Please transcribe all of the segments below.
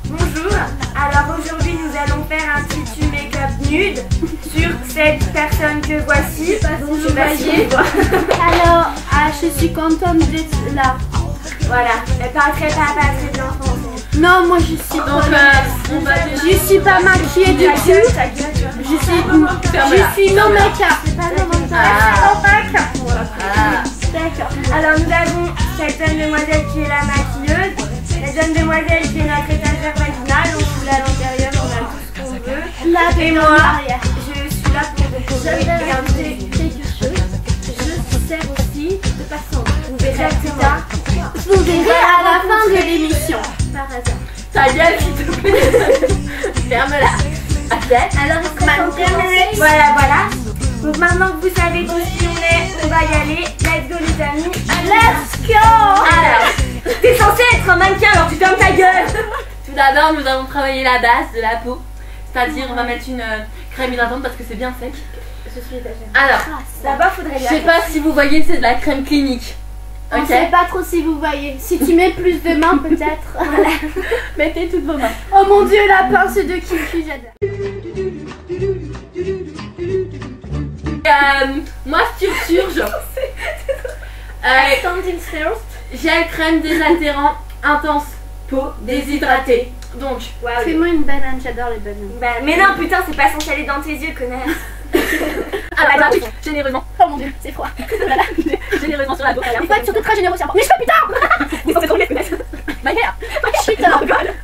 Bonjour, alors aujourd'hui nous allons faire un tutu make-up nude sur cette personne que voici. Donc vous voyez. Alors, je suis contente d'être là. Voilà, elle parle très bien français. Non, moi je suis je suis pas maquillée du tout. Je suis non make-up. C'est pas non make-up. D'accord. Alors nous avons cette jeune demoiselle qui est la maquilleuse, cette jeune demoiselle qui est notre étagère vaginale, donc je suis là à l'intérieur, on a tout ce qu'on veut. Là, et moi, je suis là pour découvrir. Regardez quelque chose. Je sers aussi de passant. Vous verrez plus tard. Vous verrez à la fin de l'émission. Par hasard. Ta gueule, s'il te plaît. Ferme-la. Ok. Alors, Voilà. Donc maintenant que vous savez tous qui on est, on va y aller. Let's go les amis. let's go. Alors, t'es censé être un mannequin, alors tu fermes ta gueule. Tout d'abord, nous avons travaillé la base de la peau. C'est-à-dire, on va mettre une crème hydratante parce que c'est bien sec. Je suis étagère. Alors, D'abord, faudrait je sais pas si vous voyez, c'est de la crème clinique. On Ok. sait pas trop si vous voyez. Si tu mets plus de mains, peut-être. Voilà. Mettez toutes vos mains. Oh mon dieu, la pince de Kiki, j'adore. Moi, Surge. Standing first. Gel crème désaltérant intense peau déshydratée. Donc, Fais-moi une banane, j'adore les bananes. Bah, mais non, putain, c'est pas censé aller dans tes yeux, connasse. alors, généreusement. Oh mon dieu, c'est froid. Voilà. Généreusement sur la peau. Il faut être surtout très généreux, c'est important. Mais je putain. Il faut que tu connaisses. Ma gueule. Putain.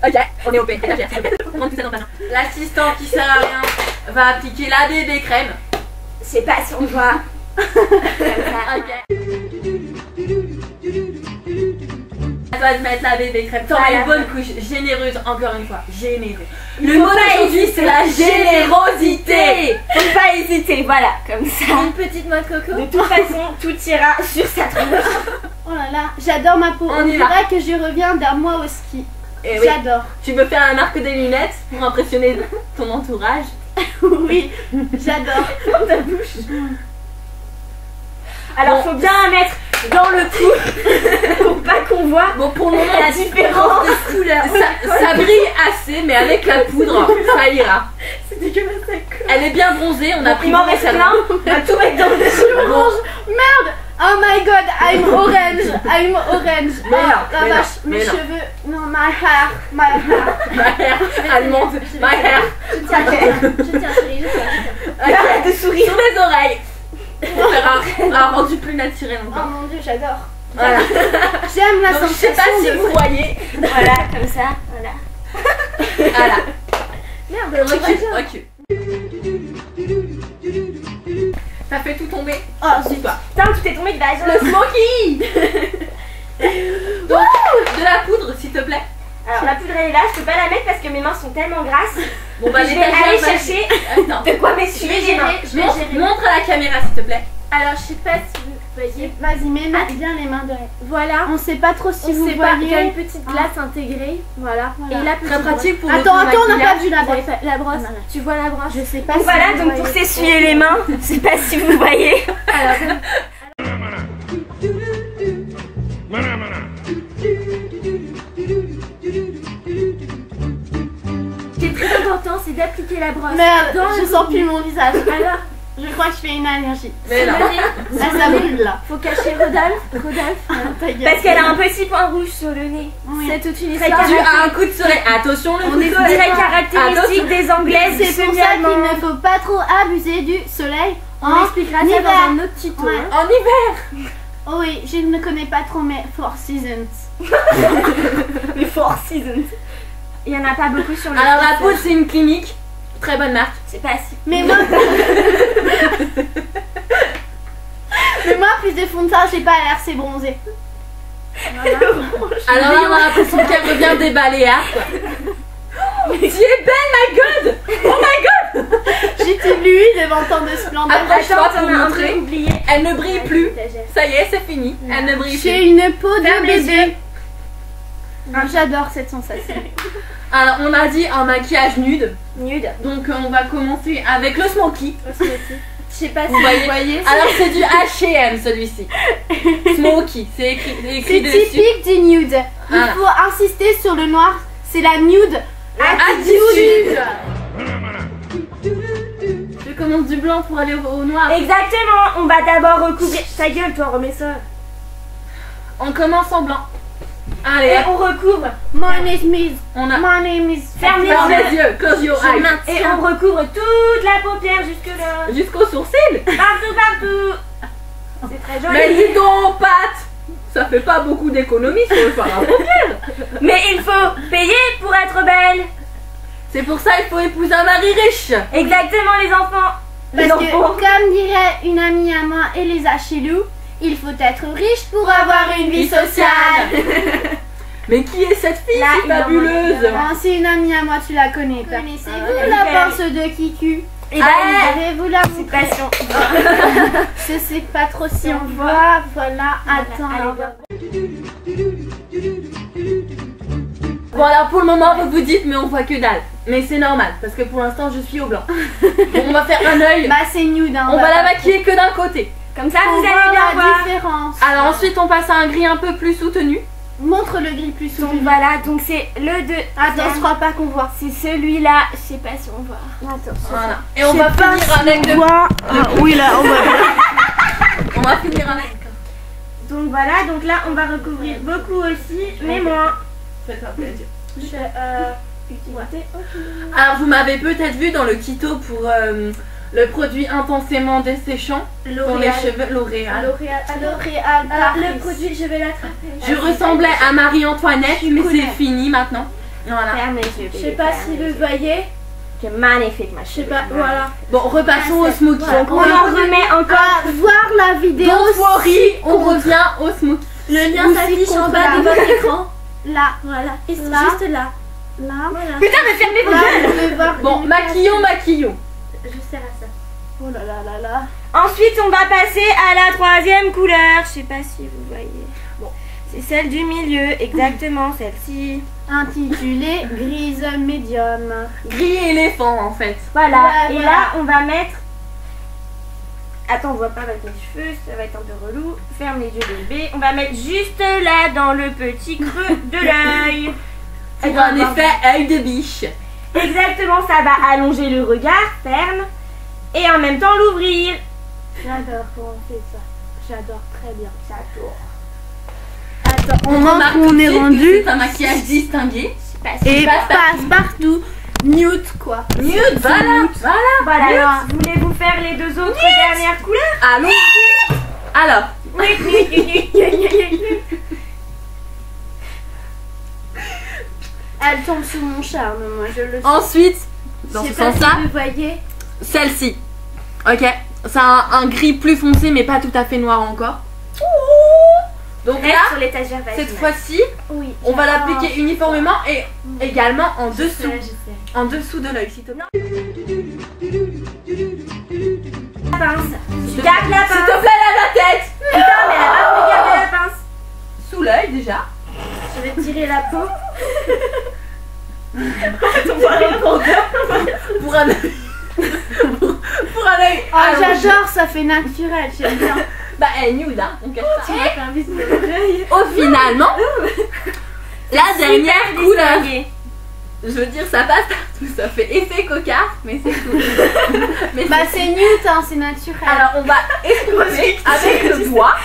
Ok, on est OP. Étagère, s'il te plaît. Prends tout ça dans ta main. L'assistant qui sert à rien va appliquer la bébé crème. C'est pas son voix. Ok. Elle va te mettre la bébé crème. T'auras Voilà. une bonne couche généreuse, encore une fois. Généreuse. Le mot d'aujourd'hui, c'est la générosité. Faut pas hésiter, voilà, comme ça. Une petite noix de coco. De toute façon, tout ira sur sa tronche. Oh là là, j'adore ma peau. On On y va. dirait que je reviens d'un mois au ski. Et oui, J'adore. tu veux faire la marque des lunettes pour impressionner ton entourage. Oui, j'adore. Ta bouche. Alors, faut bien la mettre dans le cou pour pas qu'on voit Bon, pour le moment, la différence de couleur. Ça brille assez, mais avec la poudre, ça ira. C'est dégueulasse ça. Elle est bien bronzée, on a pris Il m'en reste plein, on va tout mettre dans le dessus. Orange. Merde. Oh my god, I'm orange. I'm orange. Mais non, oh, la mais vache, non, mes mais non. cheveux. Non, my hair. My hair. Ma hair allemande, ma hair. Je tiens sur les yeux. Arrête de sourire. Sur les oreilles. On fera un rendu plus naturel Oh encore. mon dieu, j'adore. Voilà. J'aime la Donc, je sensation sais pas si de vous voyez. Voilà, comme ça, voilà. Voilà. Merde, Recule. Ça fait tout tomber. Oh, super. Putain, tout est tombé de base. Le smoky. Donc, de la poudre, s'il te plaît. Alors, la poudre elle est là, je peux pas la mettre parce que mes mains sont tellement grasses. Bon, bah, Je vais l'étagère, aller vas-y. chercher Attends. de quoi m'essuyer les mains. Je vais gérer. Montre à la caméra, s'il te plaît. Alors, je sais pas si vous voyez. Vas-y, mets bien les mains derrière. Voilà. On sait pas trop si On vous sait pas, il y a une voyez. petite glace intégrée. Voilà. Voilà. Et la Très pratique pour le Attends, on n'a maquillage. pas vu la brosse. La brosse. Voilà. Tu vois la brosse. Je sais pas Donc si voilà, vous donc pour voyez. s'essuyer les mains, je sais pas si vous voyez. Ce qui est très important, c'est d'appliquer la brosse. Merde, dans je le sens bout. plus mon visage. Alors, Je crois que je fais une allergie. Mais non. Là, ça brûle là. faut cacher Rodolphe. Ta gueule. Parce qu'elle a un petit point rouge sur le nez. Oui. C'est toute une Très histoire. Tu as un coup de soleil. Attention, le coup de On est soleil. très caractéristique des Anglaises. C'est pour ça qu'il ne faut pas trop abuser du soleil On en expliquera ça hiver. dans un autre tuto. Ouais. hein. En hiver. Oh oui, je ne connais pas trop mes Four Seasons. Les Four Seasons. Il y en a pas beaucoup sur le Alors, la site. poudre, c'est une clinique. Très bonne marque. C'est pas si. Mais moi, plus de fond de teint, j'ai pas l'air assez bronzé. Alors là, on a l'impression qu'elle revient des Baléares, quoi. Tu es belle, my god. Oh my god. J'étais lui devant tant de splendeur. Approche-toi pour on a un montrer. peu oublié. Elle ne brille plus. Ça y est, c'est fini. Elle ne brille plus. J'ai une peau Ferme de les bébé. Ah, j'adore cette sensation. Alors, on a dit un maquillage nude. Nude. Donc, on va commencer avec le smoky. Je sais pas si Vous voyez? Alors c'est du H&M celui-ci. Smoky, c'est écrit c'est dessus. typique du nude. Il Ah. faut insister sur le noir. C'est la nude Attitude. Je commande du blanc pour aller au noir. Exactement, on va d'abord recouvrir. Ta gueule, toi, remets ça. On commence en blanc. Allez, Et hop, on recouvre. My name is. on a. My name is. Ferme les Ferme yeux. les yeux, close your eyes. Et on recouvre toute la paupière jusque là. Jusqu'au sourcil. Partout, partout. C'est très joli. Mais dis donc, Pat, ça fait pas beaucoup d'économies sur le fard à paupières. Mais il faut payer pour être belle. C'est pour ça qu'il faut épouser un mari riche. Exactement, les enfants. Les Parce que, enfants. comme dirait une amie à moi, Elisa Chelou, il faut être riche pour avoir une vie sociale. Mais qui est cette fille Là, si il en fabuleuse? manque Ah, c'est une amie à moi, tu la connais. Connaissez-vous Ah, la ouais. pince de Kiku? Et ben, Allez-vous la c'est passion. Je sais pas trop si on voit. Voilà, attends. Allez, on va. va- Bon alors pour le moment vous vous dites mais on voit que dalle. Mais c'est normal parce que pour l'instant je suis au blanc. Bon, on va faire un œil. Bah, c'est nude. Hein, On va la pas- maquiller que d'un côté. Comme ça, Faut vous allez voir bien la voir. différence. Alors ensuite on passe à un gris un peu plus soutenu. Montre le gris plus Donc souvent. voilà, donc c'est le 2. Attends, je crois pas qu'on voit. C'est celui-là. Je sais pas si on voit. Voilà. Et on va finir avec le. Oui, là, on voit. On va finir avec. Donc voilà, donc là on va recouvrir beaucoup aussi, mais moins. Faites-moi plaisir. Utilité. Alors vous m'avez peut-être vu dans le tuto pour le produit intensément desséchant pour les cheveux L'Oréal. L'Oréal. Le produit, je vais l'attraper. Je ressemblais à Marie-Antoinette mais c'est fini maintenant. Voilà. Ferme les yeux. Je sais pas si vous voyez. C'est magnifique, ma Je sais chérie. pas, voilà. Bon repassons au smoky. Voilà. On en remet encore. Va voir la vidéo. Don't worry, on revient au smoky. Le lien s'affiche en bas de votre écran. Là. Voilà. Et c'est Là. juste là. Là. Voilà. Putain, mais fermez vos Là, gueules. vous pouvez voir. Bon, maquillons. Je sers à ça. Oh là là là là. Ensuite, on va passer à la troisième couleur. Je sais pas si vous voyez. Bon, c'est celle du milieu, exactement celle-ci. Intitulé Grise médium. Gris éléphant en fait. Voilà. Ouais, Et voilà. là, on va mettre. Attends, on voit pas avec mes cheveux, ça va être un peu relou. Ferme les yeux bébé. On va mettre juste là dans le petit creux de l'œil. Pour un effet œil de biche. Exactement, ça va allonger le regard, ferme, et en même temps l'ouvrir. J'adore comment on fait ça. J'adore très bien. J'adore. Attends, on remarque on tout de est suite que rendu. C'est un maquillage distingué. Et passe passe partout. Nude quoi. Nude, voilà. Voilà, Voilà. voulez-vous faire les deux autres dernières couleurs? Allons. Alors, Elle tombe sous mon charme, moi je le sais. ensuite, dans Je ce sais pas sens-là, si vous voyez. celle-ci. Ok, c'est un gris plus foncé mais pas tout à fait noir encore. Donc Reste là, sur l'étagère vaginale. cette fois-ci, Oui. on va l'appliquer uniformément et également en dessous, Je sais. en dessous de l'œil, s'il te plaît. La pince. Garde la S'il pince. te plaît, lève la tête. Putain, mais elle a pas voulu garder la pince. Sous l'œil déjà. Je vais tirer la peau. Pour un œil. Pour un œil. Oh, j'adore, ça fait naturel, j'aime bien. Bah, elle est nude, hein. On cache pas. Tu m'as fait un bisou de l'oreille. Oh, finalement, la dernière couleur. distingué. Je veux dire, ça passe partout. Ça fait effet cocard, mais c'est tout. Mais Bah, c'est nude, hein, c'est naturel. alors, on va estomper avec le doigt.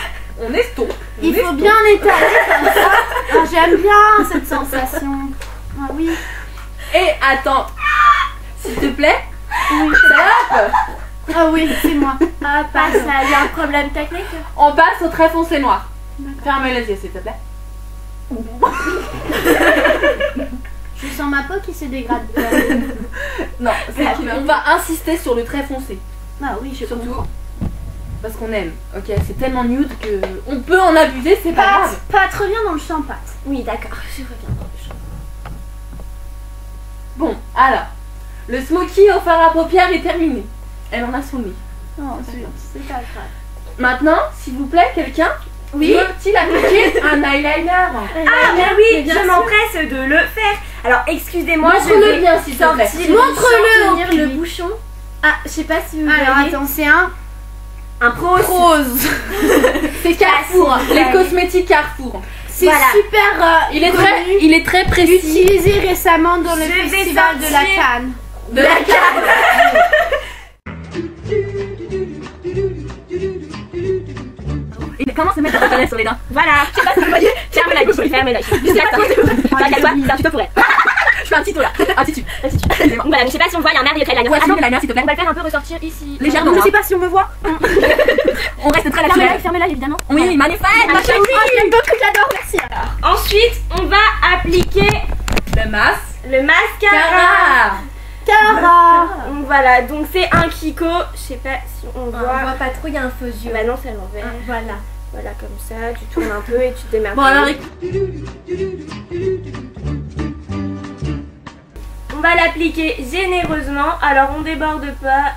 On estompe. il faut bien étaler comme ça. Ah, j'aime bien cette sensation. Ah oui. Et attends, s'il te plaît. Oui. Hop, Ah oui, c'est moi. Ah, Pas pardon. ça, il y a un problème technique. on passe au trait foncé noir. Ferme les yeux, s'il te plaît. Je sens ma peau qui se dégrade. Non, on va insister sur le trait foncé. Ah oui, je Surtout parce qu'on aime. Ok, c'est tellement nude que on peut en abuser, c'est pas grave. Pat, reviens dans le champ, Pat. Oui, d'accord, je reviens dans le champ. Bon, alors, le smoky au fard à paupières est terminé. Elle en a son lit. Non, c'est pas grave. Maintenant, s'il vous plaît, quelqu'un Oui. peut-il appliquer un eyeliner? Ah, mais oui, bien je sûr. m'empresse de le faire. Alors, excusez-moi, je Montre-le vais bien, s'il te plaît. Montre-le au tenir le public. bouchon. Ah, je sais pas si vous Alors voyez. attends, c'est un Un prose. C'est Carrefour, les cosmétiques Carrefour. C'est super. Il est très précis. Utilisé récemment dans le festival de la Cannes. De la Cannes. Il commence à mettre la palette sur les dents. Voilà. Je sais pas si vous voyez. Ferme l'œil. Ferme l'œil. Juste là, c'est un tuto pour elle. Je fais un tuto là. Un tutu. Voilà, je sais pas si on voit, il y a un merveilleux eyeliner. Voici le liner s'il te plaît. On va le faire un peu ressortir ici. Légèrement. Je sais pas si on me voit. On reste très naturel. Ferme l'œil évidemment. Oui, magnifique. Ma chérie, j'aime d'autres que j'adore, merci. Ensuite, on va appliquer Le masque. le mascara. Cara. Donc voilà, donc c'est un Kiko. Je sais pas si on voit. On voit pas trop, il y a un faux yeux. Bah non, c'est à l'envers. Voilà. Voilà, comme ça, tu tournes un peu et tu te démerdes. Bon alors, on va l'appliquer généreusement. Alors on déborde pas.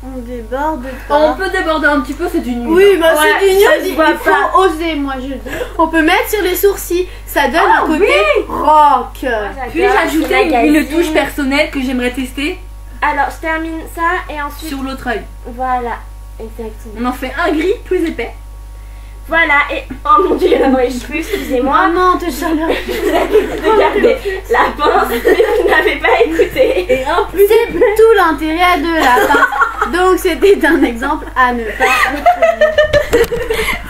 On déborde on peut déborder un petit peu, c'est du nul. Oui, bah Ouais, c'est du ça nul. se voit Il faut pas. oser, moi je dis. On peut mettre sur les sourcils, ça donne un côté rock. Puis-je ajouter une touche personnelle que j'aimerais tester Alors je termine ça et ensuite. sur l'autre œil. Voilà, exactement. On en fait un gris plus épais. Voilà, et oh mon dieu, il y en a dans les cheveux, excusez-moi. Maman, te chaleur. Regardez la pince, vous n'avez pas écouté. Et un plus C'est tout l'intérêt de la pince. Donc c'était un exemple à ne pas reproduire.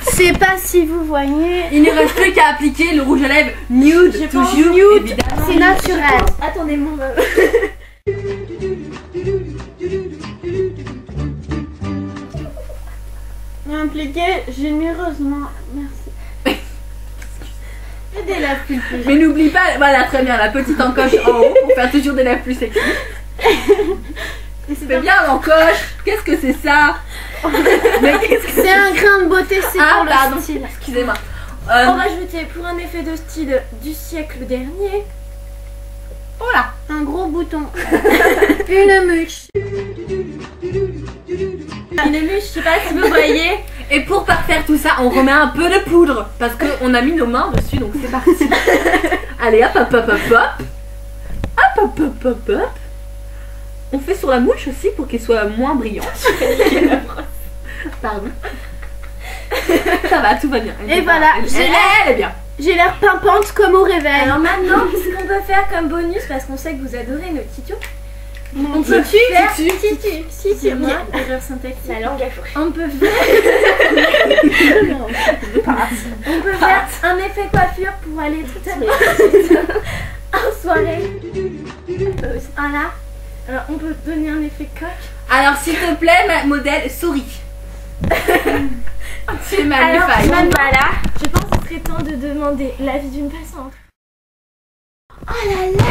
Je sais pas si vous voyez. Il ne reste plus qu'à appliquer le rouge à lèvres nude, toujours nude, évidemment. c'est naturel. Attendez, mon Impliqué généreusement. Merci. Et des lèvres plus petites. Mais n'oublie pas, voilà très bien, la petite encoche en haut pour faire toujours des lèvres plus sexy. Fais bien l'encoche, qu'est-ce que c'est ça? Mais qu'est-ce que C'est un grain de beauté, c'est Ah pour le pardon, style. excusez-moi. On va ajouter pour un effet de style du siècle dernier. Voilà. Un gros bouton. Une mouche. Une mouche, je sais pas si vous voyez. Et pour parfaire tout ça, on remet un peu de poudre parce qu'on a mis nos mains dessus, donc c'est parti. Allez hop hop hop hop hop. Hop hop hop hop hop. On fait sur la mouche aussi pour qu'elle soit moins brillante. Pardon. Ça va, tout va bien. Et voilà, elle est bien. J'ai l'air pimpante comme au réveil. Alors maintenant, ce qu'on peut faire comme bonus, parce qu'on sait que vous adorez nos titus, on peut faire titu. c'est moi, erreur syntaxique. La langue à fourcher. On peut faire. On peut faire un effet coiffure pour aller tout à l'heure en soirée. Voilà. Alors on peut donner un effet coq. Alors s'il te plaît, ma modèle, souris. Tu es Alors magnifique. voilà, je pense qu'il serait temps de demander l'avis d'une passante. Oh là là.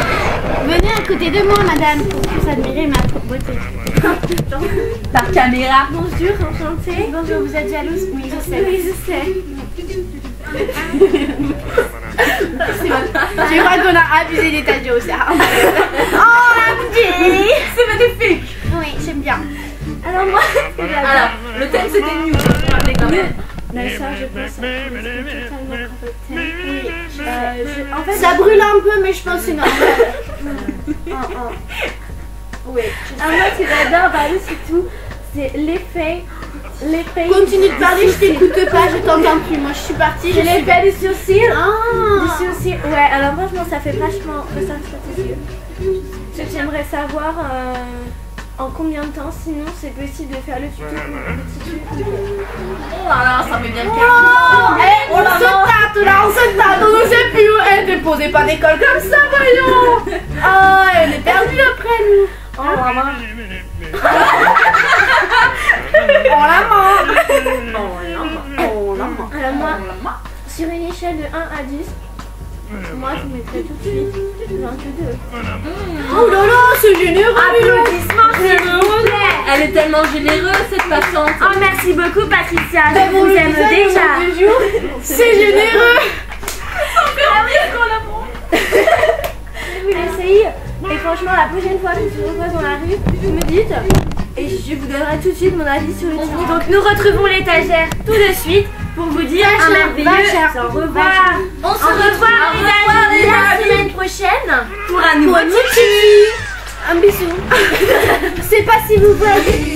Venez à côté de moi, madame, pour plus admirer ma beauté. Par caméra. Bonjour, enchantée. Bonjour, vous êtes jalouse? Oui, je sais. Oui, je sais. Je crois qu'on a abusé des tas de choses. Oh, MJ. C'est magnifique. Oui, j'aime bien. Alors moi, Alors, le thème c'était nude. Rappelez quand même. mais ça, je pense que c'est totalement compétent. En fait, Ça brûle un peu, mais je pense que c'est normal. Oui. moi, ce que j'adore, bah, c'est tout. C'est l'effet. L'effet. Continue de parler, je t'écoute pas, je t'entends plus. Moi, je suis partie. C'est l'effet du sourcil. Ah. Du sourcil. Ouais, alors franchement, ça fait vachement ressortir tes yeux. J'aimerais savoir en combien de temps, sinon, c'est possible de faire le tuto. Oh là là, ça me vient le cœur. On se tâte là, on se tâte, on ne sait plus où elle ne posait pas d'école comme ça, voyons. Oh, elle est perdue après nous. Oh, maman. On la ment. Alors moi, sur une échelle de 1 à 10, moi je mettrais tout de suite 22. Oh là là, c'est généreux. Applaudissements s'il vous plaît. Elle est tellement généreuse cette patiente. Oh merci beaucoup Patricia, je vous aime déjà. C'est généreux. Je vous essaye. Et franchement, la prochaine fois que je vous revois dans la rue, vous me dites et je vous donnerai tout de suite mon avis sur le titre. Donc nous retrouvons l'étagère tout de suite pour vous dire un merveilleux au revoir. On se revoit les amis la semaine prochaine pour un nouveau titre. Un bisou. Je sais pas si vous voyez.